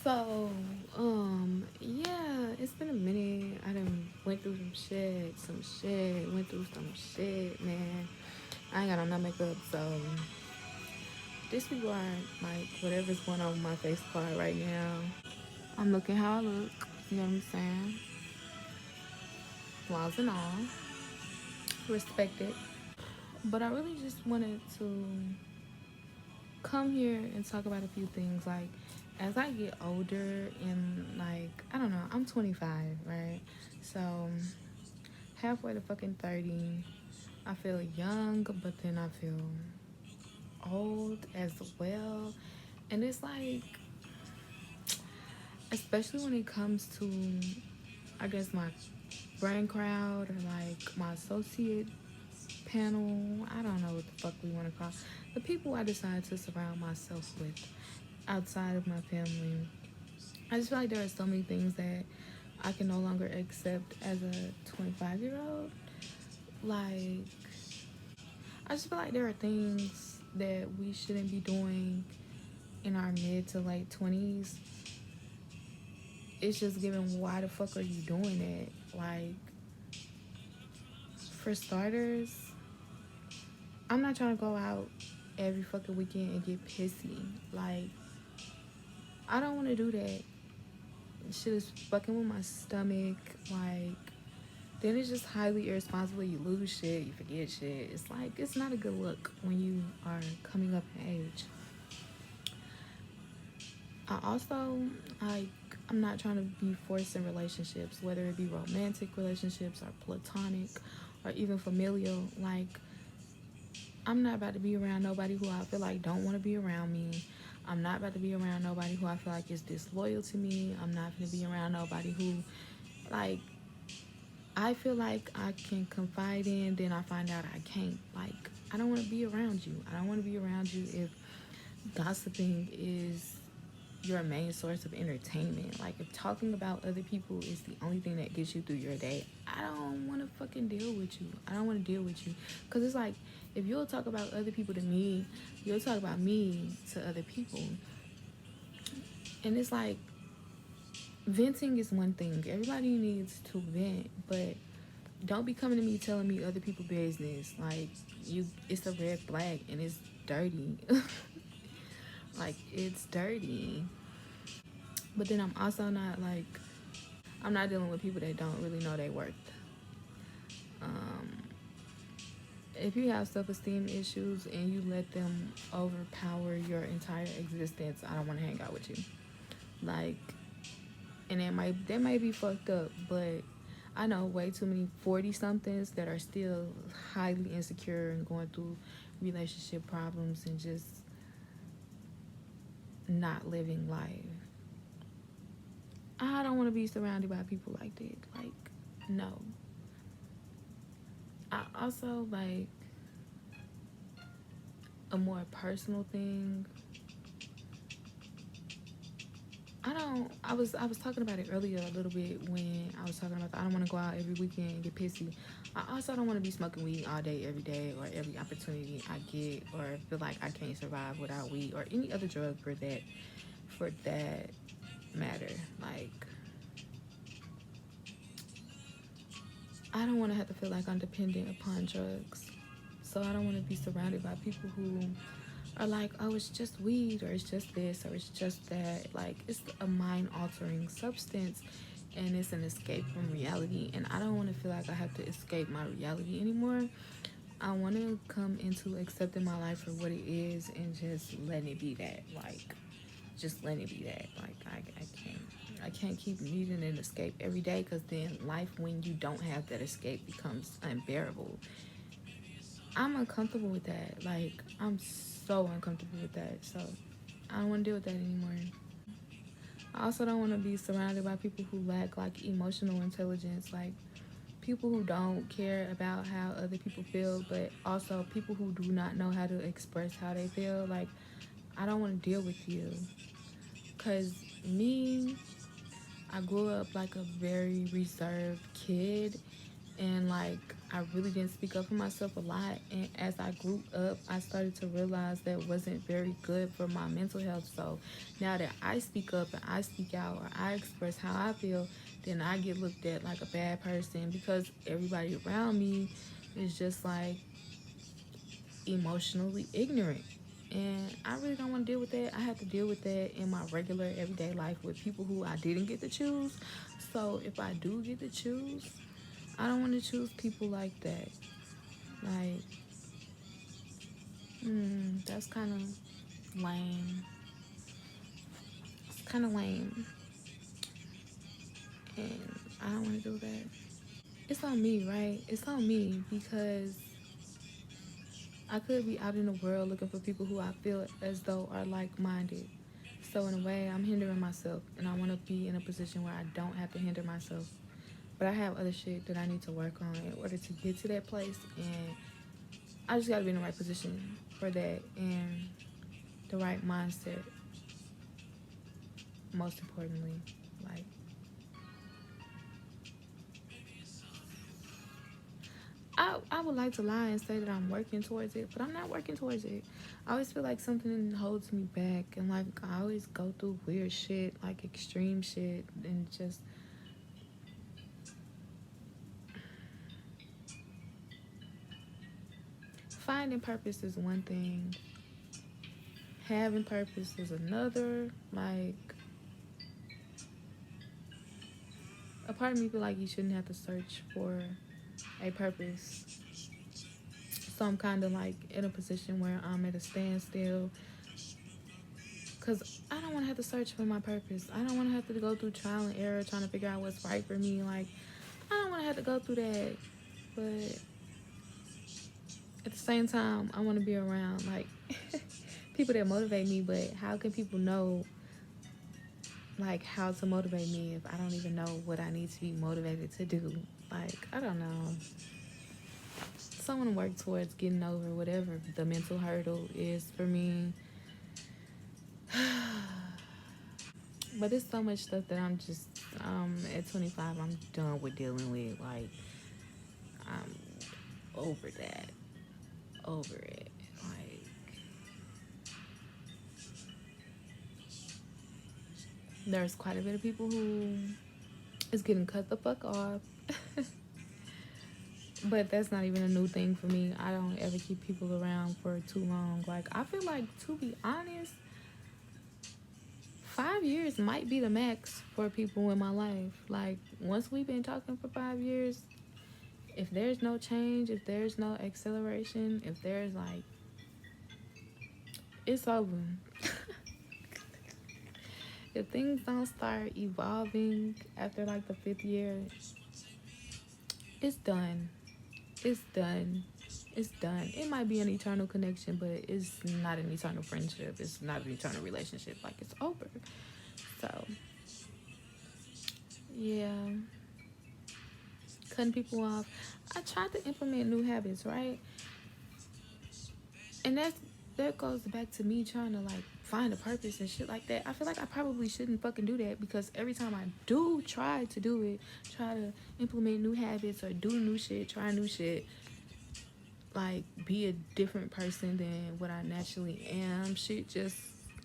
So, yeah, it's been a minute. I done went through some shit, went through some shit, man. I ain't got on no makeup, so this be why, like, whatever's going on with my face card right now, I'm looking how I look. You know what I'm saying? Flaws and all, respect it. But I really just wanted to come here and talk about a few things. Like, as I get older, and like, I don't know, I'm 25, right? So halfway to fucking 30. I feel young, but then I feel old as well. And it's like, especially when it comes to, I guess, my brand crowd or like my associate panel. I don't know what the fuck we want to call the people I decide to surround myself with outside of my family. I just feel like there are so many things that I can no longer accept as a 25-year-old. Like, I just feel like there are things that we shouldn't be doing in our mid to late 20s. It's just given, why the fuck are you doing it? Like, for starters, I'm not trying to go out every fucking weekend and get pissy. Like, I don't want to do that. Shit is fucking with my stomach. Like, then it's just highly irresponsible. You lose shit, you forget shit. It's like, it's not a good look when you are coming up in age. I also, like, I'm not trying to be forced in relationships, whether it be romantic relationships or platonic or even familial. Like, I'm not about to be around nobody who I feel like don't want to be around me. I'm not about to be around nobody who I feel like is disloyal to me. I'm not going to be around nobody who, like, I feel like I can confide in, then I find out I can't. Like, I don't want to be around you. I don't want to be around you if gossiping is your main source of entertainment. Like, if talking about other people is the only thing that gets you through your day, I don't want to fucking deal with you. I don't want to deal with you. Because it's like, if you'll talk about other people to me, you'll talk about me to other people. And it's like, venting is one thing. Everybody needs to vent, but don't be coming to me telling me other people business. Like, you, it's a red flag and it's dirty. Like, it's dirty. But then I'm also not like, I'm not dealing with people that don't really know their worth. Um, if you have self-esteem issues and you let them overpower your entire existence, I don't want to hang out with you. Like, and that might be fucked up, but I know way too many 40 somethings that are still highly insecure and going through relationship problems and just not living life. I don't want to be surrounded by people like that. Like, no. I also like a more personal thing. I was talking about it earlier a little bit when I was talking about I don't want to go out every weekend and get pissy. I also don't want to be smoking weed all day every day or every opportunity I get, or feel like I can't survive without weed or any other drug for that matter. Like, I don't want to have to feel like I'm dependent upon drugs. So I don't want to be surrounded by people who are like, oh, it's just weed, or it's just this, or it's just that. Like, it's a mind altering substance and it's an escape from reality. And I don't want to feel like I have to escape my reality anymore. I want to come into accepting my life for what it is and just letting it be that. Like, just letting it be that. Like, I can't. I can't keep needing an escape every day, because then life, when you don't have that escape, becomes unbearable. I'm uncomfortable with that. Like, I'm so uncomfortable with that. So I don't want to deal with that anymore. I also don't want to be surrounded by people who lack like emotional intelligence, like people who don't care about how other people feel, but also people who do not know how to express how they feel. Like, I don't want to deal with you. Cause me, I grew up like a very reserved kid, and like I really didn't speak up for myself a lot. And as I grew up, I started to realize that wasn't very good for my mental health. So now that I speak up and I speak out or I express how I feel, then I get looked at like a bad person because everybody around me is just like emotionally ignorant. And I really don't want to deal with that. I have to deal with that in my regular everyday life with people who I didn't get to choose. So if I do get to choose, I don't want to choose people like that. Like, that's kind of lame. It's kind of lame. And I don't want to do that. It's on me, right? It's on me because I could be out in the world looking for people who I feel as though are like minded. So, in a way, I'm hindering myself, and I want to be in a position where I don't have to hinder myself. But I have other shit that I need to work on in order to get to that place, and I just got to be in the right position for that and the right mindset, most importantly. Like, I would like to lie and say that I'm working towards it, but I'm not working towards it. I always feel like something holds me back, and like I always go through weird shit, like extreme shit, and just finding purpose is one thing, having purpose is another. Like, a part of me feel like you shouldn't have to search for a purpose. So I'm kind of like in a position where I'm at a standstill because I don't want to have to search for my purpose. I don't want to have to go through trial and error trying to figure out what's right for me. Like, I don't want to have to go through that. But at the same time, I want to be around like people that motivate me. But how can people know like how to motivate me if I don't even know what I need to be motivated to do? Like, I don't know. Someone work towards getting over whatever the mental hurdle is for me. But it's so much stuff that I'm just at 25 I'm done with dealing with. Like, I'm over that. Over it. Like, there's quite a bit of people who is getting cut the fuck off. But that's not even a new thing for me. I don't ever keep people around for too long. Like, I feel like, to be honest, 5 years might be the max for people in my life. Like, once we've been talking for 5 years, if there's no change, if there's no acceleration, if there's like, it's over. If things don't start evolving after like the 5th year, it's done. It's done. It's done. It might be an eternal connection, but it's not an eternal friendship. It's not an eternal relationship. Like, it's over. So, yeah. Cutting people off. I tried to implement new habits, right? And that goes back to me trying to like find a purpose and shit like that. I feel like I probably shouldn't fucking do that because every time I do try to do it, try to implement new habits or do new shit, try new shit, like be a different person than what I naturally am, shit just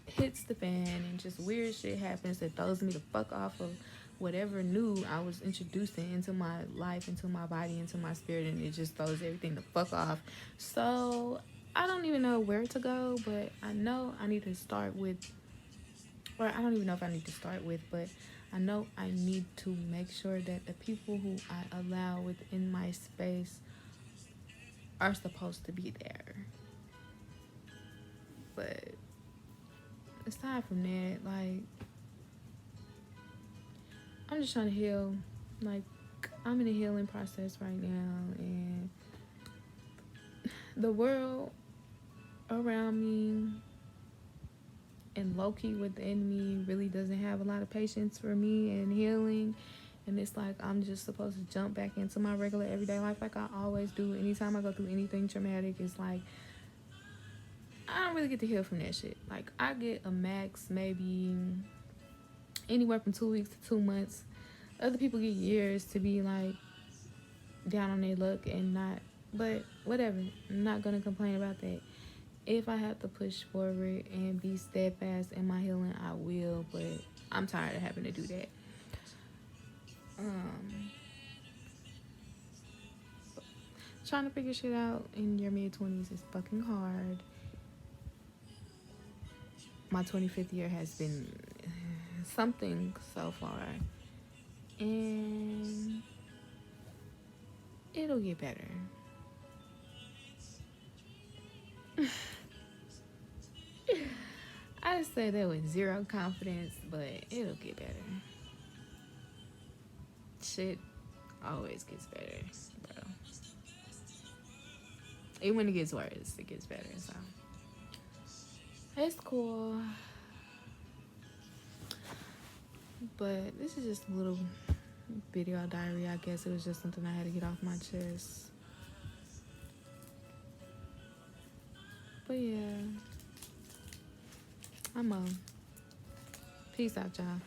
hits the fan and just weird shit happens that throws me the fuck off of whatever new I was introducing into my life, into my body, into my spirit, and it just throws everything the fuck off. So I don't even know where to go, but I know I need to start with, or I don't even know if I need to start with, but I know I need to make sure that the people who I allow within my space are supposed to be there. But aside from that, like, I'm just trying to heal. Like, I'm in a healing process right now, and the world around me and low-key within me really doesn't have a lot of patience for me and healing. And it's like I'm just supposed to jump back into my regular everyday life like I always do. Anytime I go through anything traumatic, it's like I don't really get to heal from that shit. Like, I get a max maybe anywhere from 2 weeks to 2 months. Other people get years to be like down on their luck and not, but whatever. I'm not gonna complain about that. If I have to push forward and be steadfast in my healing, I will, but I'm tired of having to do that. Trying to figure shit out in your mid-20s is fucking hard. My 25th year has been something so far, and it'll get better. I say that with zero confidence, but it'll get better. Shit always gets better, bro. Even when it gets worse, it gets better. So it's cool. But this is just a little video diary, I guess. It was just something I had to get off my chest. But yeah, I'm peace out, y'all.